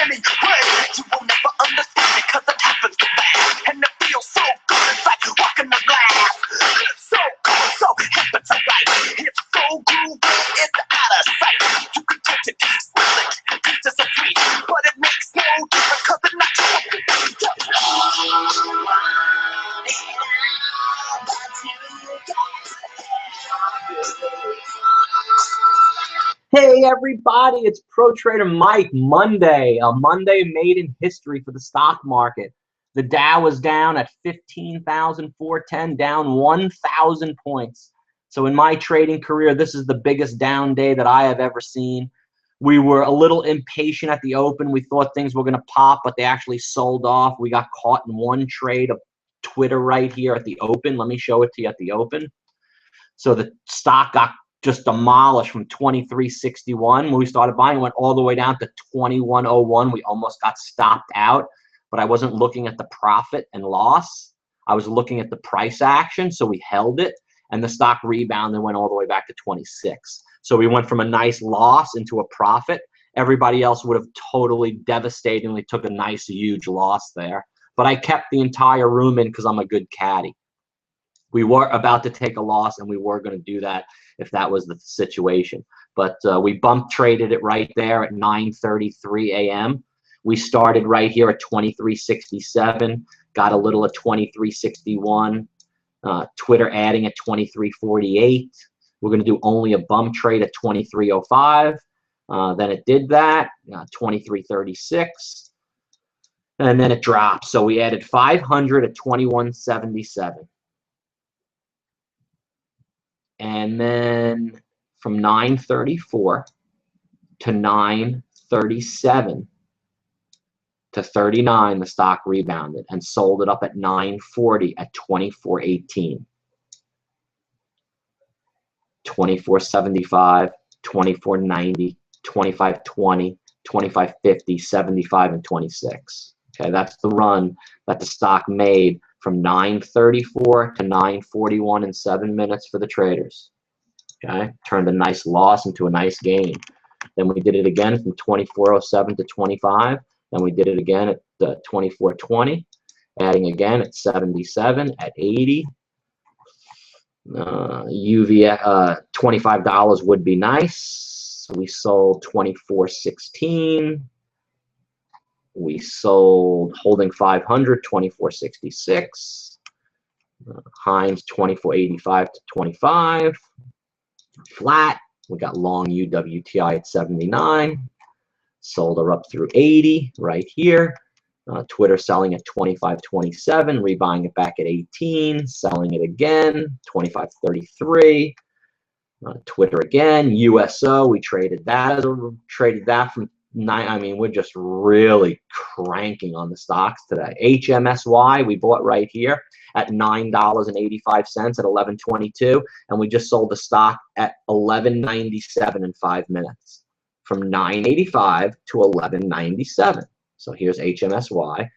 anyway. You will never understand it cause it happens so fast. And it feels so good, it's like walking the glass. So cool, so hip, it's alright. It's so groovy, it's out of sight. You can touch it, smell it, taste it so sweet. But it makes no difference cause it's not your Hey everybody, it's Pro Trader Mike. Monday, a Monday made in history for the stock market. The Dow was down at 15,410, down 1,000 points. So in my trading career, this is the biggest down day that I have ever seen. We were a little impatient at the open. We thought things were going to pop, but they actually sold off. We got caught in one trade of Twitter right here at the open. Let me show it to you at the open. So the stock got just demolished from 23.61 when we started buying. Went all the way down to 21.01. We almost got stopped out, but I wasn't looking at the profit and loss. I was looking at the price action, so we held it, and the stock rebounded and went all the way back to 26. So we went from a nice loss into a profit. Everybody else would have totally devastatingly took a nice huge loss there, but I kept the entire room in because I'm a good caddy. We were about to take a loss, and we were going to do that if that was the situation. But we bump traded it right there at 9:33 a.m. We started right here at 23.67, got a little at 23.61, Twitter adding at 23.48. We're going to do only a bump trade at 23.05. Then it did that, 23.36. And then it dropped. So we added 500 at 21.77. And then from 9:34 to 9:37 to 39, the stock rebounded and sold it up at 9:40 at 24.18, 24.75, 24.90, 25.20, 25.50, 75, and 26. Okay, that's the run that the stock made from 9:34 to 9:41 in 7 minutes for the traders. Okay, turned a nice loss into a nice gain. Then we did it again from 24.07 to 25. Then we did it again at 24.20, adding again at 77, at 80. $25 would be nice. We sold 24.16. We sold holding 500, 24.66. Heinz 24.85 to 25. Flat. We got long UWTI at 79. Sold her up through 80 right here. Twitter selling at 25.27, rebuying it back at 18, selling it again, 25.33. Twitter again, USO, we traded that from 9. I mean, we're just really cranking on the stocks today. HMSY, we bought right here at $9.85 at 11.22, and we just sold the stock at 11.97 in 5 minutes, from 9.85 to 11.97. So here's HMSY,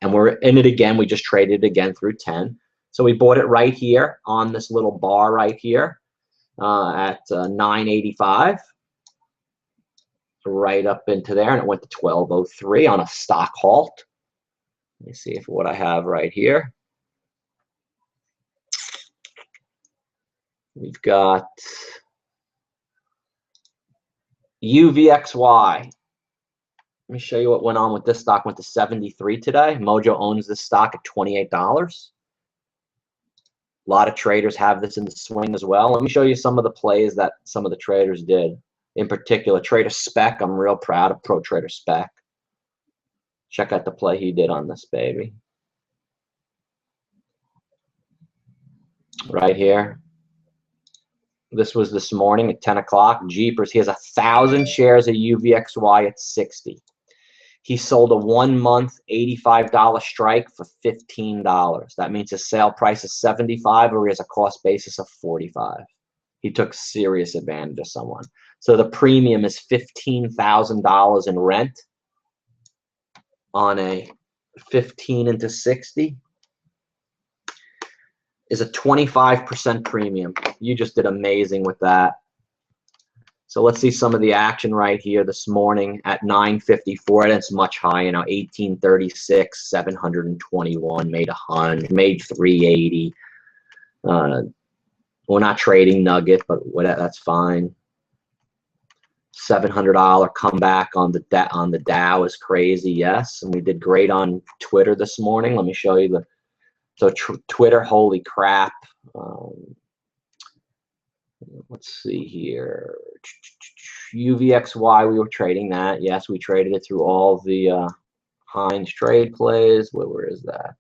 and we're in it again. We just traded it again through 10. So we bought it right here on this little bar right here at 9.85. Right up into there, and it went to 12.03 on a stock halt. Let me see if what I have right here. We've got UVXY. Let me show you what went on with this stock. Went to 73 today. Mojo owns this stock at $28. A lot of traders have this in the swing as well. Let me show you some of the plays that some of the traders did. In particular, Trader Spec. I'm real proud of Pro Trader Spec. Check out the play he did on this baby. Right here. This was this morning at 10 o'clock. Jeepers, he has 1,000 shares of UVXY at 60. He sold a 1 month $85 strike for $15. That means his sale price is $75, or he has a cost basis of $45. He took serious advantage of someone. So the premium is $15,000 in rent on a 15 into 60 is a 25% premium. You just did amazing with that. So let's see some of the action right here this morning at 9:54. And it's much higher now. 1836, 721, made 100, made 380. We're not trading nugget, but that's fine. $700 comeback on the Dow is crazy. Yes, and we did great on Twitter this morning. Let me show you Twitter. Holy crap! Let's see here. UVXY, we were trading that. Yes, we traded it through all the Heinz trade plays. Where is that?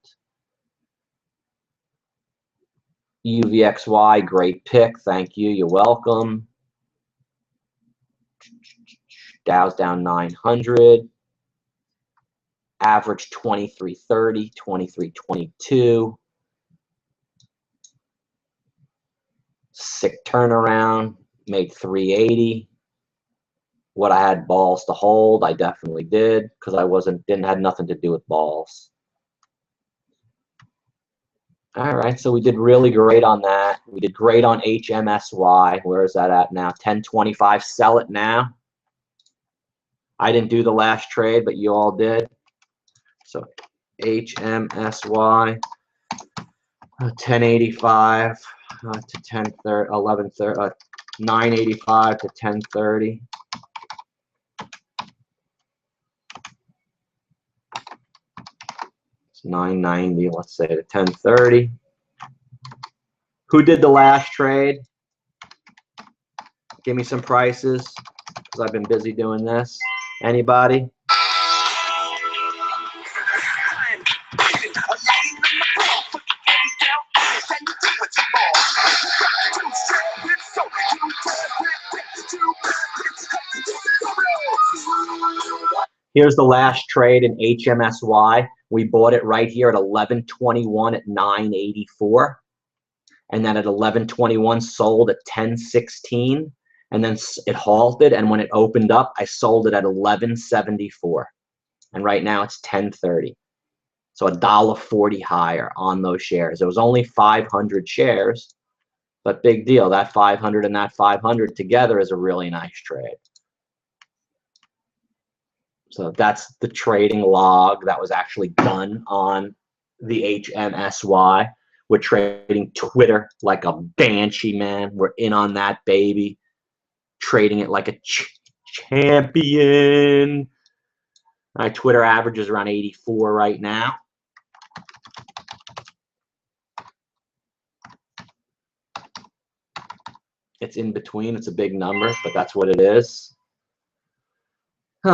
UVXY, great pick. Thank you. You're welcome. Dow's down 900. Average 23.30, 23.22. Sick turnaround, made 380. What I had balls to hold, I definitely did, because I had nothing to do with balls. All right, so we did really great on that. We did great on HMSY. Where is that at now? 1025. Sell it now. I didn't do the last trade, but you all did. So HMSY, 1085 to 1030, 1130, 985 to 1030. It's 990. Let's say to 1030. Who did the last trade? Give me some prices, because I've been busy doing this. Anybody? Here's the last trade in HMSY. We bought it right here at 1121 at 984. And then at 1121 sold at 1016. And then it halted. And when it opened up, I sold it at 1174. And right now it's 1030. So $1.40 higher on those shares. It was only 500 shares, but big deal. That 500 and that 500 together is a really nice trade. So that's the trading log that was actually done on the HMSY. We're trading Twitter like a banshee, man. We're in on that baby. Trading it like a champion. My Twitter average is around 84 right now. It's in between. It's a big number, but that's what it is.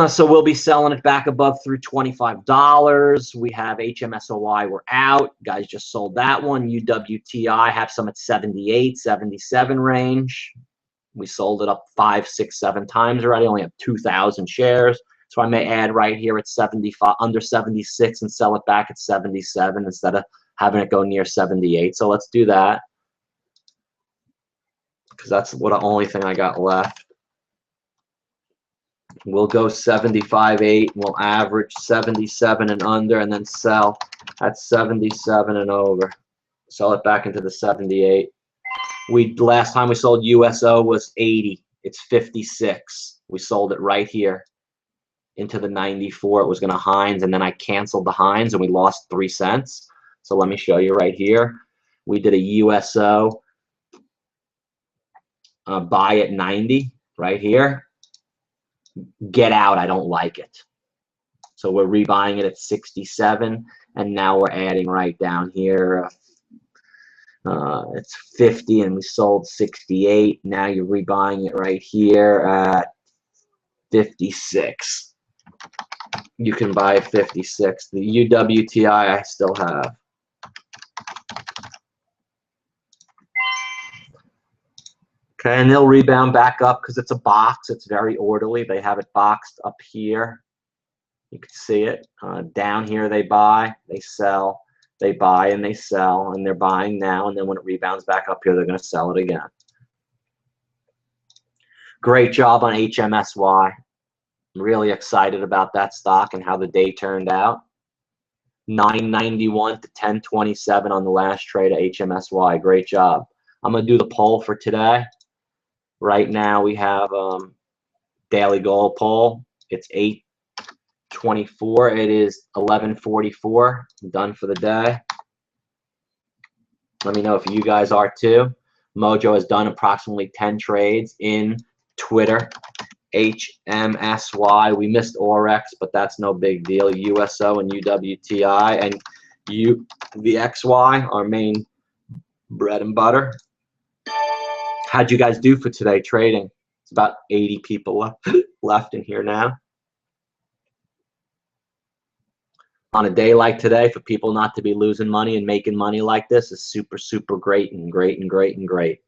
So we'll be selling it back above through $25. We have HMSOY. We're out. Guys just sold that one. UWTI have some at 78, 77 range. We sold it up 5, 6, 7 times already. Only have 2,000 shares. So I may add right here at 75, under 76, and sell it back at 77 instead of having it go near 78. So let's do that, because that's the only thing I got left. We'll go 75.8. We'll average 77 and under, and then sell at 77 and over. Sell it back into the 78. Last time we sold USO was 80. It's 56. We sold it right here into the 94. It was going to Heinz, and then I canceled the Heinz, and we lost 3 cents. So let me show you right here. We did a USO buy at 90 right here. Get out. I don't like it. So we're rebuying it at 67, and now we're adding right down here. It's 50, and we sold 68. Now you're rebuying it right here at 56. You can buy 56. The UWTI I still have. Okay, and they'll rebound back up because it's a box. It's very orderly. They have it boxed up here. You can see it. Down here they buy, they sell. They buy and they sell, and they're buying now, and then when it rebounds back up here, they're going to sell it again. Great job on HMSY. I'm really excited about that stock and how the day turned out. 991 to 1027 on the last trade of HMSY. Great job. I'm going to do the poll for today. Right now we have daily goal poll. It's 8:24. It is 11:44. I'm done for the day. Let me know if you guys are too. Mojo has done approximately 10 trades in Twitter. HMSY. We missed Orex, but that's no big deal. USO and UWTI and UVXY, our main bread and butter. How'd you guys do for today trading? It's about 80 people left in here now. On a day like today, for people not to be losing money and making money like this is super, super great and great and great and great.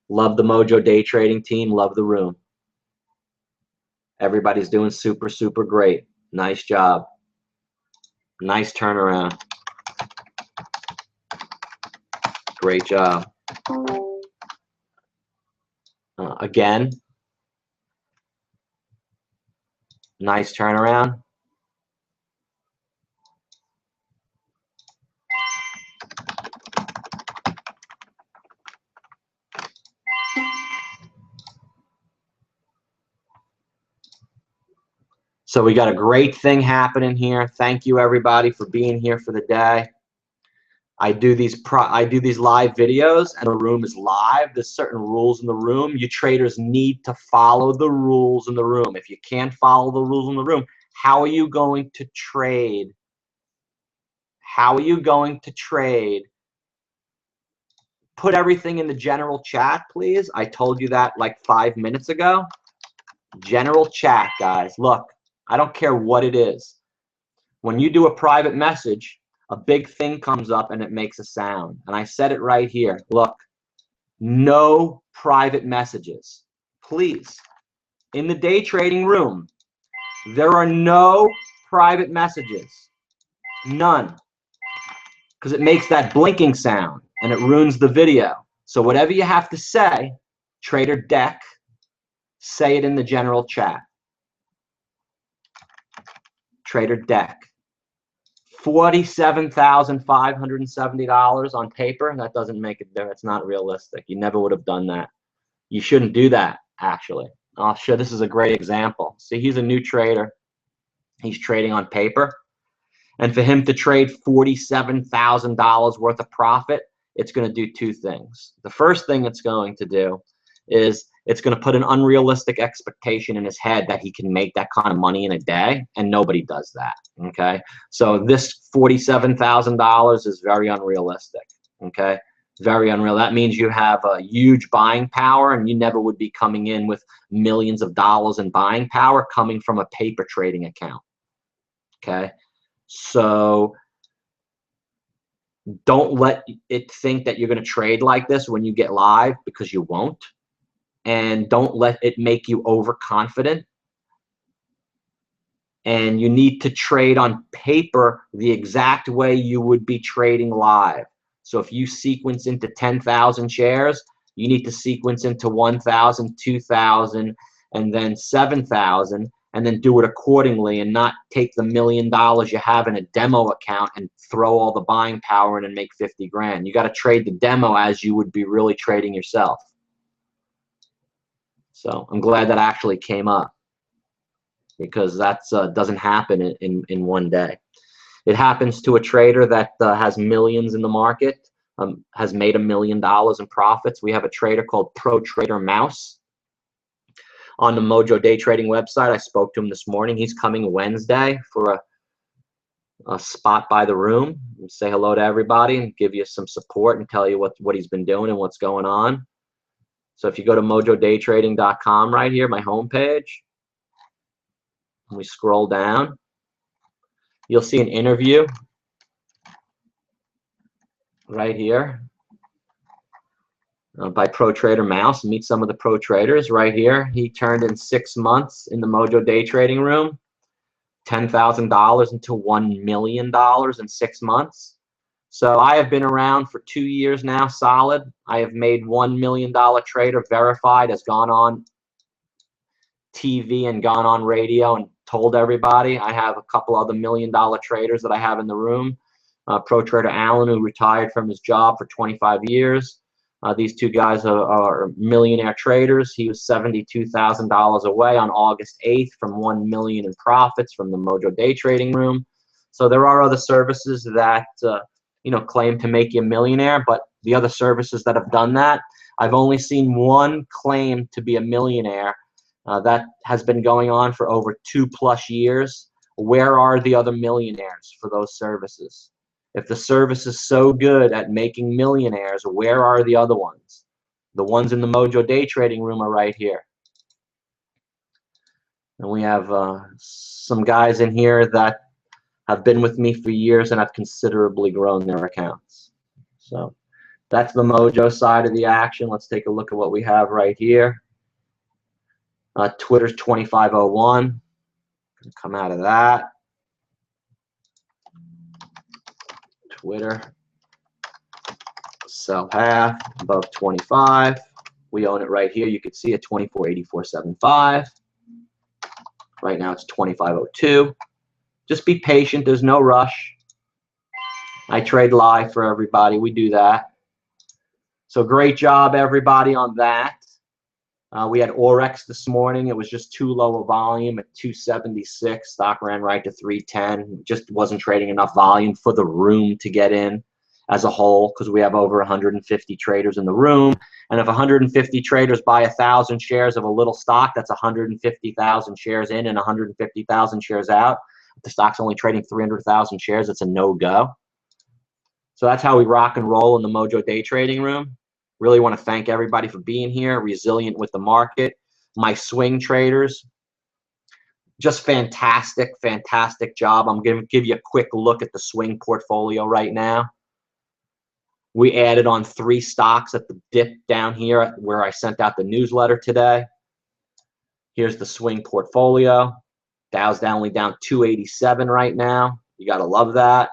Love the Mojo Day Trading team. Love the room. Everybody's doing super, super great. Nice job. Nice turnaround. Great job. Again, nice turnaround. So we got a great thing happening here. Thank you everybody for being here for the day. I do these live videos and the room is live. There's certain rules in the room. You traders need to follow the rules in the room. If you can't follow the rules in the room, how are you going to trade? How are you going to trade? Put everything in the general chat, please. I told you that like 5 minutes ago. General chat, guys. Look, I don't care what it is. When you do a private message, a big thing comes up and it makes a sound. And I said it right here. Look, no private messages. Please. In the day trading room, there are no private messages. None. Because it makes that blinking sound and it ruins the video. So whatever you have to say, Trader Deck, say it in the general chat. Trader Deck. $47,570 on paper. That doesn't make it there. It's not realistic. You never would have done that. You shouldn't do that, actually. I'll show. This is a great example. See, he's a new trader. He's trading on paper. And for him to trade $47,000 worth of profit, it's going to do two things. The first thing it's going to do is it's going to put an unrealistic expectation in his head that he can make that kind of money in a day, and nobody does that. Okay, so this $47,000 is very unrealistic. Okay, very unreal. That means you have a huge buying power, and you never would be coming in with millions of dollars in buying power coming from a paper trading account. Okay, so don't let it think that you're going to trade like this when you get live, because you won't. And don't let it make you overconfident. And you need to trade on paper the exact way you would be trading live. So if you sequence into 10,000 shares, you need to sequence into 1,000, 2,000, and then 7,000, and then do it accordingly, and not take the $1 million you have in a demo account and throw all the buying power in and make 50 grand. You got to trade the demo as you would be really trading yourself. So I'm glad that actually came up, because that doesn't happen in one day. It happens to a trader that has millions in the market, has made $1 million in profits. We have a trader called Pro Trader Mouse on the Mojo Day Trading website. I spoke to him this morning. He's coming Wednesday for a spot by the room. Say hello to everybody and give you some support and tell you what he's been doing and what's going on. So if you go to mojodaytrading.com right here, my homepage, and we scroll down, you'll see an interview right here by Pro Trader Mouse. Meet some of the pro traders right here. He turned in 6 months in the Mojo Day Trading room, $10,000 into $1 million in 6 months. So I have been around for 2 years now, solid. I have made $1 million trader verified, has gone on TV and gone on radio and told everybody. I have a couple other $1 million traders that I have in the room. Pro Trader Allen, who retired from his job for 25 years. These two guys are millionaire traders. He was $72,000 away on August 8th from $1 million in profits from the MOJO Day Trading Room. So there are other services that claim to make you a millionaire, but the other services that have done that, I've only seen one claim to be a millionaire. That has been going on for over 2+ years. Where are the other millionaires for those services? If the service is so good at making millionaires, where are the other ones? The ones in the MOJO Day Trading Room are right here. And we have some guys in here that have been with me for years and have considerably grown their accounts. So that's the MOJO side of the action. Let's take a look at what we have right here. Twitter's 2501. Come out of that. Twitter, sell half above 25. We own it right here. You can see it 24.8475. Right now it's 25.02. Just be patient. There's no rush. I trade live for everybody. We do that. So great job, everybody, on that. We had Orex this morning. It was just too low a volume at 276. Stock ran right to 310. Just wasn't trading enough volume for the room to get in as a whole, because we have over 150 traders in the room. And if 150 traders buy 1,000 shares of a little stock, that's 150,000 shares in and 150,000 shares out. If the stock's only trading 300,000 shares, it's a no-go. So that's how we rock and roll in the MOJO Day Trading Room. Really want to thank everybody for being here, resilient with the market. My swing traders, just fantastic, fantastic job. I'm going to give you a quick look at the swing portfolio right now. We added on 3 stocks at the dip down here where I sent out the newsletter today. Here's the swing portfolio. Dow's only down 287 right now. You got to love that.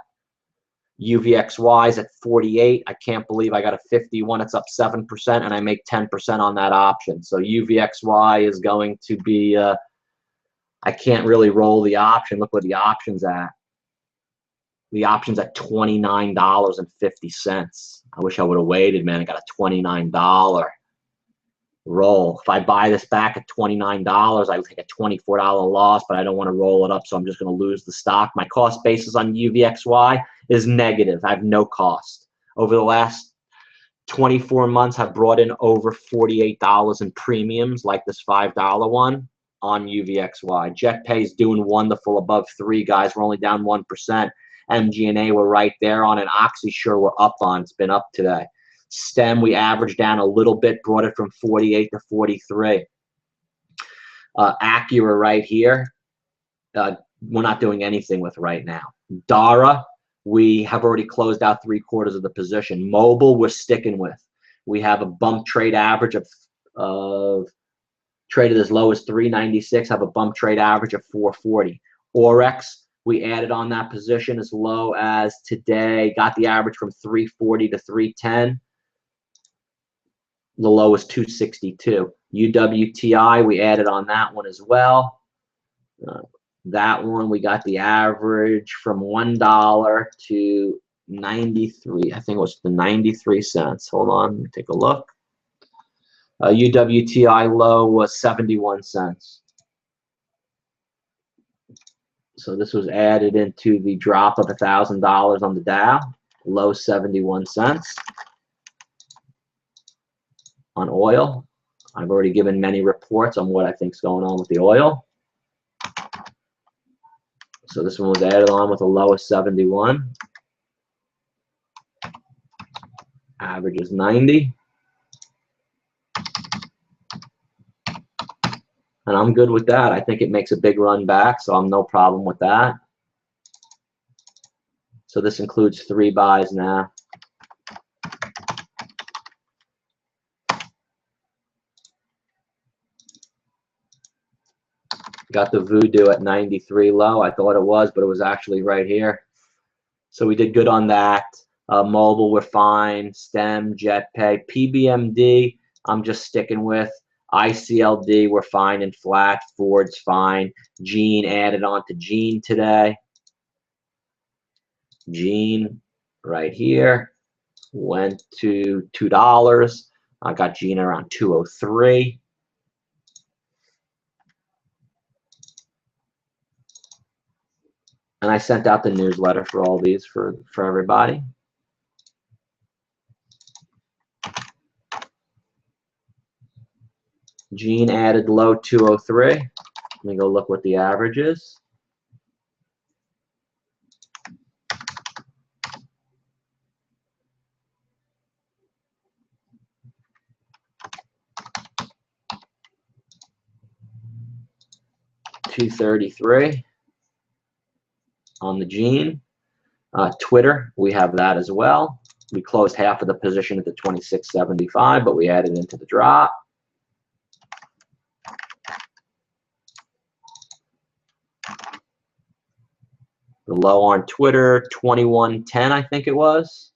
UVXY is at 48. I can't believe I got a 51. It's up 7%, and I make 10% on that option. So UVXY is going to be, I can't really roll the option. Look where the option's at. The option's at $29.50. I wish I would have waited, man. I got a $29 roll. If I buy this back at $29, I would take a $24 loss, but I don't want to roll it up, so I'm just going to lose the stock. My cost basis on UVXY is negative. I have no cost. Over the last 24 months, I've brought in over $48 in premiums, like this $5 one on UVXY. JetPay is doing wonderful above 3, guys. We're only down 1%. MG&A, we're right there on, and OxySure we're up on. It's been up today. STEM, we averaged down a little bit, brought it from 48 to 43. Acura right here, we're not doing anything with right now. Dara, we have already closed out 3/4 of the position. Mobile, we're sticking with. We have a bump trade average of traded as low as 396, have a bump trade average of 440. Orex, we added on that position as low as today, got the average from 340 to 310. The low is 262. UWTI, we added on that one as well. That one, we got the average from $1 to 93. I think it was the 93 cents. Hold on, let me take a look. UWTI low was 71 cents. So this was added into the drop of $1,000 on the Dow. Low 71 cents. On oil, I've already given many reports on what I think is going on with the oil. So this one was added on with a low of 71. Average is 90. And I'm good with that. I think it makes a big run back, so I'm no problem with that. So this includes 3 buys now. Got the Voodoo at 93 low. I thought it was, but it was actually right here. So we did good on that. Mobile, we're fine. STEM, JetPay, PBMD, I'm just sticking with. ICLD, we're fine and flat. Ford's fine. Gene added on to Gene today. Gene right here. went to $2. I got Gina around 203. And I sent out the newsletter for all these for everybody. Gene added low 203. Let me go look what the average is. $233 on the Gene. Twitter, we have that as well. We closed half of the position at the 26.75, but we added into the drop. The low on Twitter, 21.10, I think it was.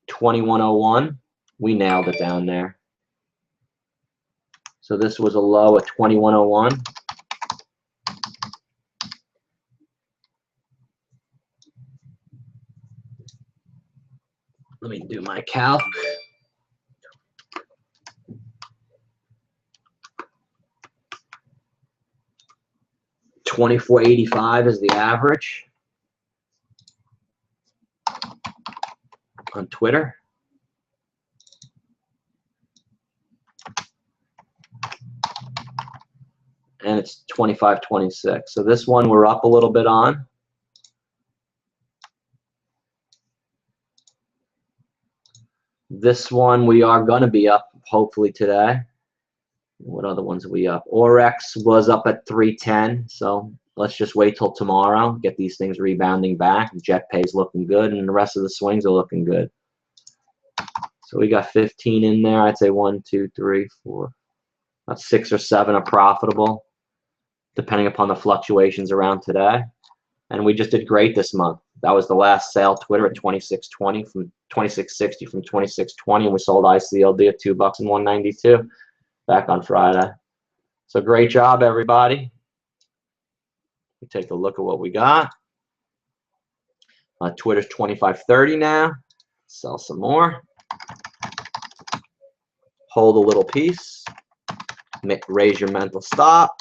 21.01. We nailed it down there. So this was a low at 21.01. Let me do my calc. $24.85 is the average on Twitter. And it's 25.26. So this one we're up a little bit on. This one we are going to be up hopefully today. What other ones are we up? Orex was up at 310. So let's just wait till tomorrow. Get these things rebounding back. JetPay's looking good, and the rest of the swings are looking good. So we got 15 in there. I'd say 1, 2, 3, 4. About 6 or 7 are profitable, depending upon the fluctuations around today. And we just did great this month. That was the last sale. Twitter at 26.20 from 26.60 from 26.20, and we sold ICLD at $2.192 back on Friday. So great job, everybody. We take a look at what we got. Twitter's 25.30 now. Sell some more. Hold a little piece. Raise your mental stop.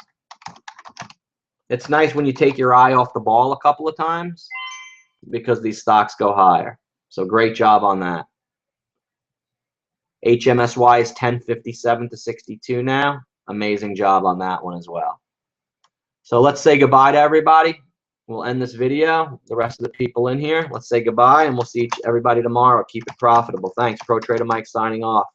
It's nice when you take your eye off the ball a couple of times because these stocks go higher. So great job on that. HMSY is 10.57 to 62 now. Amazing job on that one as well. So let's say goodbye to everybody. We'll end this video. The rest of the people in here, let's say goodbye, and we'll see everybody tomorrow. Keep it profitable. Thanks. Pro Trader Mike signing off.